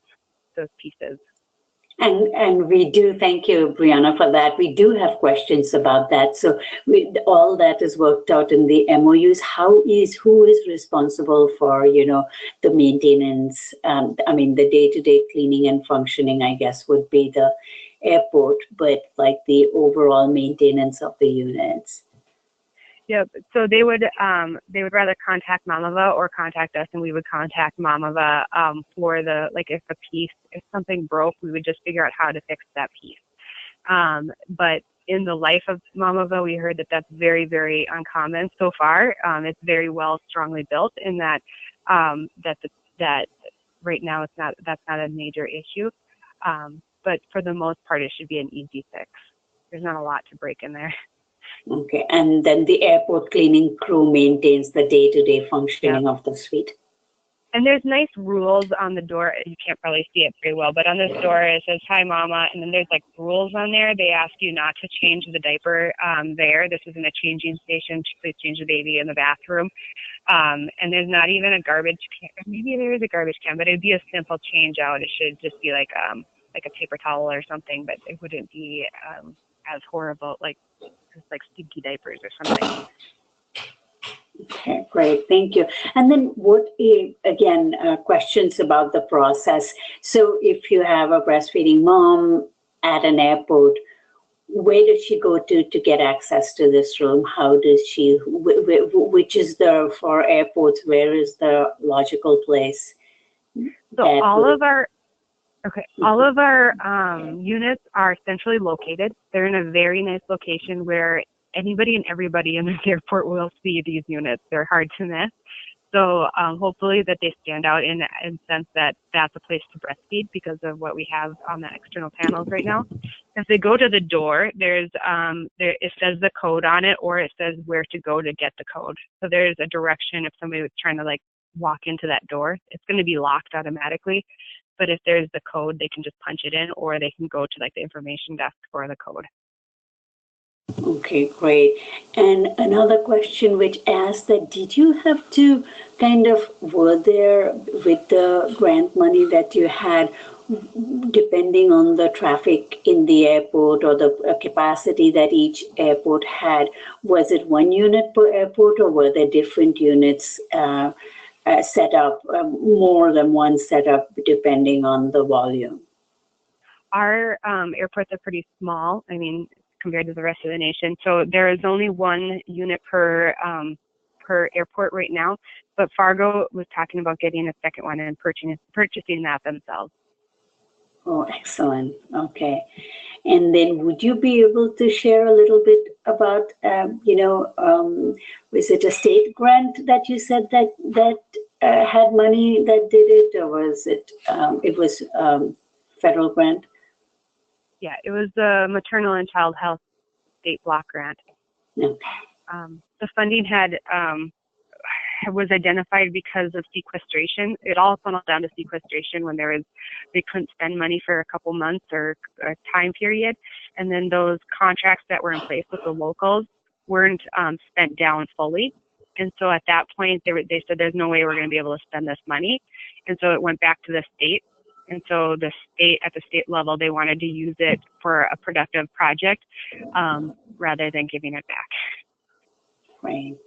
pieces.
And we do thank you, BriAnna, for that. We do have questions about that. So all that is worked out in the MOUs. Who is responsible for, the maintenance? The day-to-day cleaning and functioning, I guess, would be the airport, but like the overall maintenance of the units.
Yep. So they would rather contact Mamava or contact us, and we would contact Mamava for if something broke, we would just figure out how to fix that piece. But in the life of Mamava, we heard that that's very, very uncommon so far. It's very well strongly built in that that right now that's not a major issue. But for the most part, it should be an easy fix. There's not a lot to break in there.
Okay, and then the airport cleaning crew maintains the day-to-day functioning of the suite.
And there's nice rules on the door. You can't probably see it very well, but on this door it says, "Hi, Mama," and then there's rules on there. They ask you not to change the diaper there. This isn't a changing station. Please change the baby in the bathroom. And there's not even a garbage can. Maybe there is a garbage can, but it'd be a simple change out. It should just be like a paper towel or something, but it wouldn't be as horrible, like stinky diapers or something.
Okay, great, thank you. And then questions about the process. So if you have a breastfeeding mom at an airport, where does she go to get access to this room? How does she, which is for airports, where is the logical place?
So all of our units are centrally located. They're in a very nice location where anybody and everybody in this airport will see these units. They're hard to miss. So hopefully that they stand out in sense that that's a place to breastfeed because of what we have on the external panels right now. If they go to the door, there's it says the code on it, or it says where to go to get the code. So there's a direction if somebody was trying to like walk into that door. It's going to be locked automatically, but if there's the code, they can just punch it in, or they can go to like the information desk for the code.
Okay, great. And another question which asked that, did you have to were there with the grant money that you had, depending on the traffic in the airport or the capacity that each airport had, was it one unit per airport, or were there different units set up, more than one setup depending on the volume?
Our airports are pretty small. I mean, compared to the rest of the nation. So there is only one unit per airport right now, but Fargo was talking about getting a second one and purchasing that themselves.
Oh, excellent. Okay. And then would you be able to share a little bit about, was it a state grant that you said that had money that did it, or was it, federal grant?
Yeah, it was the Maternal and Child Health State Block Grant.
Okay.
The funding was identified because of sequestration. It all funneled down to sequestration when they couldn't spend money for a couple months or a time period, and then those contracts that were in place with the locals weren't spent down fully. And so at that point, they said, there's no way we're going to be able to spend this money. And so it went back to the state. And so the state, at the state level, they wanted to use it for a productive project rather than giving it back.
Great,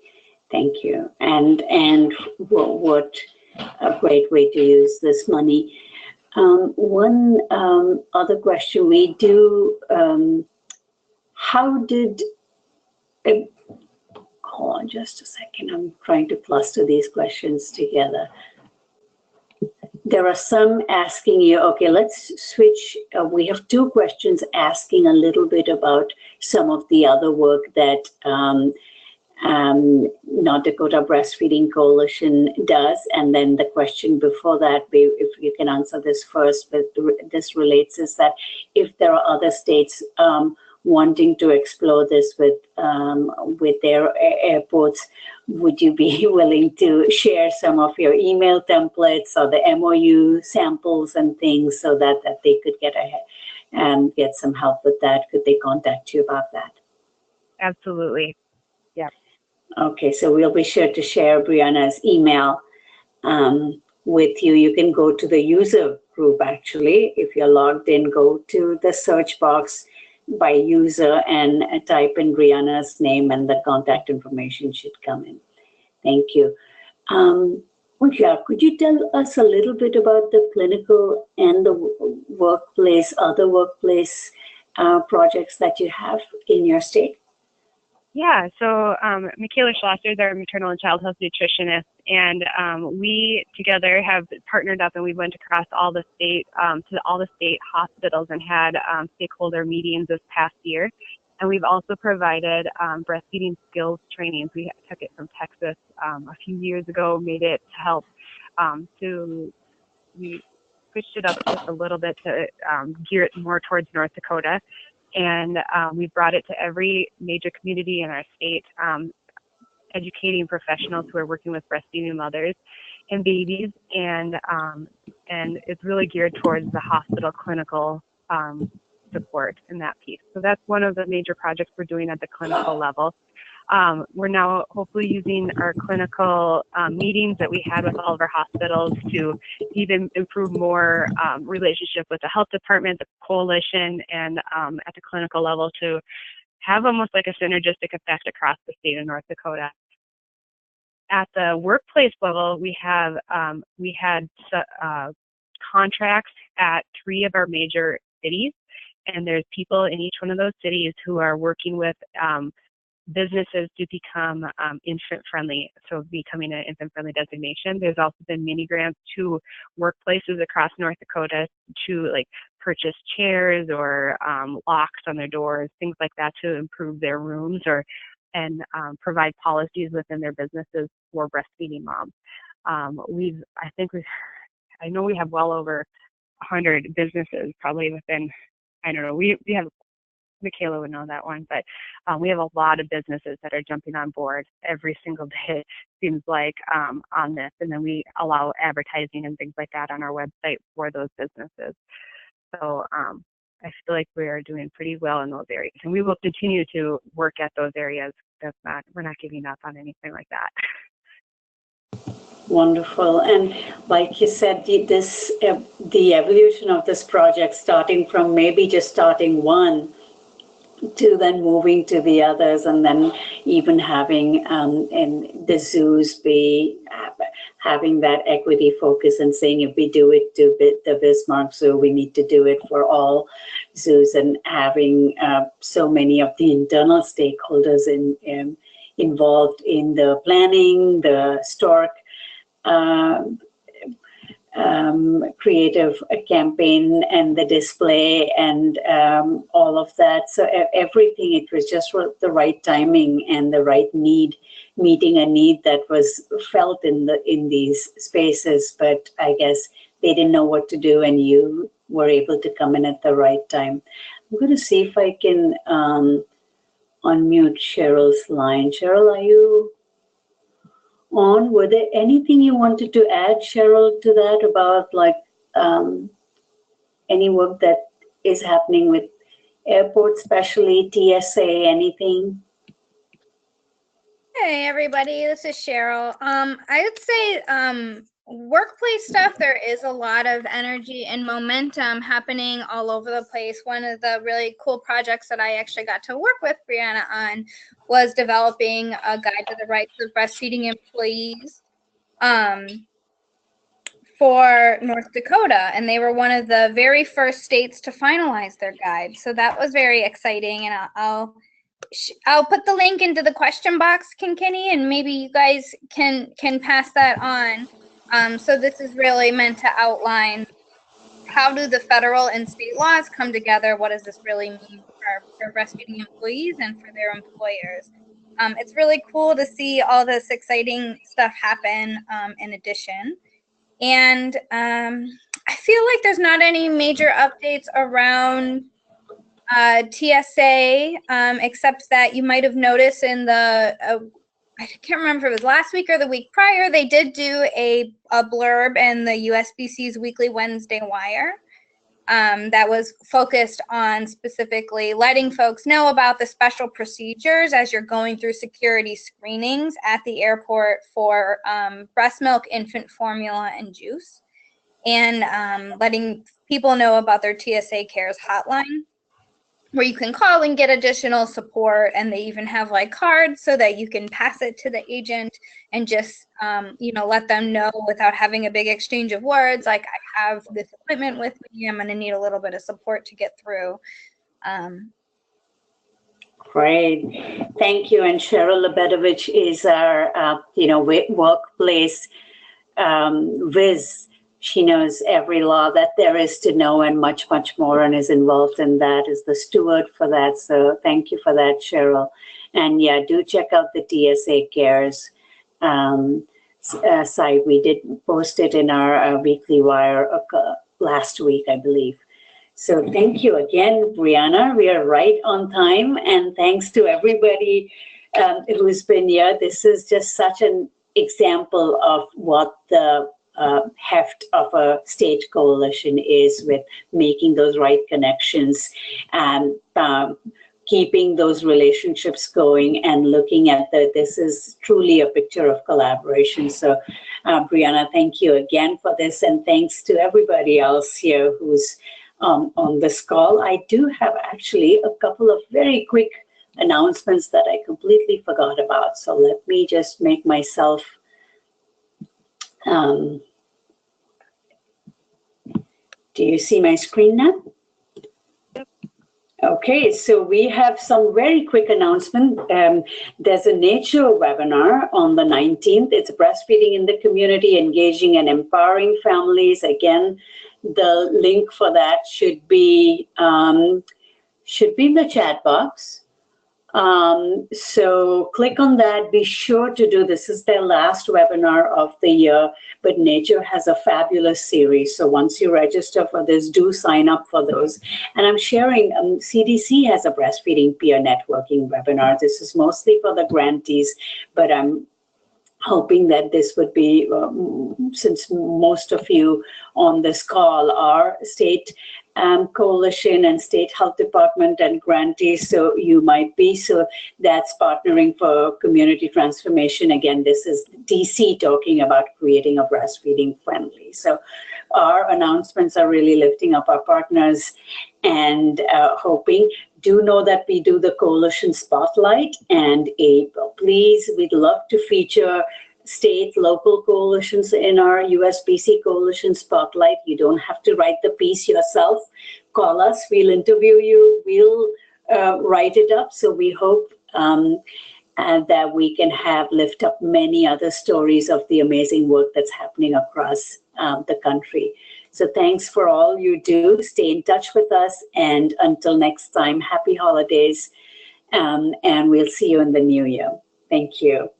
thank you. And what a great way to use this money. One other question we do, how did, hold on just a second, I'm trying to cluster these questions together. There are some asking you, okay, let's switch. We have two questions asking a little bit about some of the other work that North Dakota Breastfeeding Coalition does. And then the question before that, if you can answer this first, but this relates, is that if there are other states wanting to explore this with their airports, would you be willing to share some of your email templates or the MOU samples and things so that they could get ahead and get some help with that? Could they contact you about that?
Absolutely. Yeah.
Okay, so we'll be sure to share BriAnna's email with you. You can go to the user group, actually. If you're logged in, go to the search box by user and type in BriAnna's name, and the contact information should come in. Thank you. Ujja, could you tell us a little bit about the clinical and the workplace, other workplace projects that you have in your state?
Yeah, so Michaela Schlosser is our maternal and child health nutritionist, and we together have partnered up, and we went across all the state to all the state hospitals and had stakeholder meetings this past year. And we've also provided breastfeeding skills trainings. We took it from Texas a few years ago, made it to help we switched it up just a little bit to gear it more towards North Dakota. And we brought it to every major community in our state, educating professionals who are working with breastfeeding mothers and babies, and it's really geared towards the hospital clinical support in that piece. So that's one of the major projects we're doing at the clinical level. We're now hopefully using our clinical meetings that we had with all of our hospitals to even improve more relationship with the health department, the coalition, and at the clinical level to have almost like a synergistic effect across the state of North Dakota. At the workplace level, we had contracts at 3 of our major cities, and there's people in each one of those cities who are working with businesses to become infant-friendly, so becoming an infant-friendly designation. There's also been mini grants to workplaces across North Dakota to like purchase chairs or locks on their doors, things like that to improve their rooms, and provide policies within their businesses for breastfeeding moms. I know we have well over 100 businesses, probably within, I don't know, we have, Michaela would know that one, but we have a lot of businesses that are jumping on board every single day, seems like, on this. And then we allow advertising and things like that on our website for those businesses. So I feel like we are doing pretty well in those areas. And we will continue to work at those areas. We're not giving up on anything like that.
Wonderful. And like you said, the evolution of this project, starting from maybe just starting one to then moving to the others, and then even having in the zoos be having that equity focus and saying, if we do it to the Bismarck Zoo, we need to do it for all zoos, and having so many of the internal stakeholders involved in the planning, the stork creative campaign and the display and all of that. So everything, it was just the right timing and the right need, meeting a need that was felt in these spaces. But I guess they didn't know what to do, and you were able to come in at the right time. I'm going to see if I can unmute Cheryl's line. Cheryl, are you on? Were there anything you wanted to add, Cheryl, to that about like any work that is happening with airports, especially TSA, anything?
Hey everybody, this is Cheryl. I would say workplace stuff, there is a lot of energy and momentum happening all over the place. One of the really cool projects that I actually got to work with BriAnna on was developing a guide to the rights of breastfeeding employees for North Dakota, and they were one of the very first states to finalize their guide. So that was very exciting, and I'll put the link into the question box, Kinkini, and maybe you guys can pass that on. So this is really meant to outline how do the federal and state laws come together? What does this really mean for breastfeeding employees and for their employers? It's really cool to see all this exciting stuff happen in addition. And I feel like there's not any major updates around TSA, except that you might have noticed in the, I can't remember if it was last week or the week prior, they did do a blurb in the USBC's Weekly Wednesday Wire that was focused on specifically letting folks know about the special procedures as you're going through security screenings at the airport for breast milk, infant formula, and juice, and letting people know about their TSA Cares hotline, where you can call and get additional support, and they even have like cards so that you can pass it to the agent and just let them know without having a big exchange of words, like, I have this appointment with me, I'm going to need a little bit of support to get through.
Great, thank you. And Cheryl Lebedovich is our workplace whiz. She knows every law that there is to know and much, much more, and is involved in that, is the steward for that. So thank you for that, Cheryl. And yeah, do check out the TSA Cares site. We did post it in our weekly wire last week, I believe. So thank you again, BriAnna. We are right on time. And thanks to everybody who's been here. This is just such an example of what the heft of a state coalition is, with making those right connections and keeping those relationships going and looking at this is truly a picture of collaboration. So BriAnna, thank you again for this, and thanks to everybody else here who's on this call. I do have actually a couple of very quick announcements that I completely forgot about. So let me just make myself do you see my screen now?
Yep.
Okay, so we have some very quick announcement. There's a nature webinar on the 19th. It's breastfeeding in the community, engaging and empowering families. Again, the link for that should be in the chat box. So click on that. Be sure to do this. Is their last webinar of the year, but Nature has a fabulous series. So once you register for this, do sign up for those. And I'm sharing, CDC has a breastfeeding peer networking webinar. This is mostly for the grantees, but I'm hoping that this would be, since most of you on this call are state coalition and state health department and grantees, so you might be. So that's partnering for community transformation. Again, this is DC talking about creating a breastfeeding friendly. So our announcements are really lifting up our partners and hoping. Do know that we do the coalition spotlight, and please, we'd love to feature state, local coalitions in our USBC coalition spotlight. You don't have to write the piece yourself. Call us, we'll interview you, we'll write it up. So we hope and that we can lift up many other stories of the amazing work that's happening across the country. So thanks for all you do. Stay in touch with us. And until next time, happy holidays. And we'll see you in the new year. Thank you.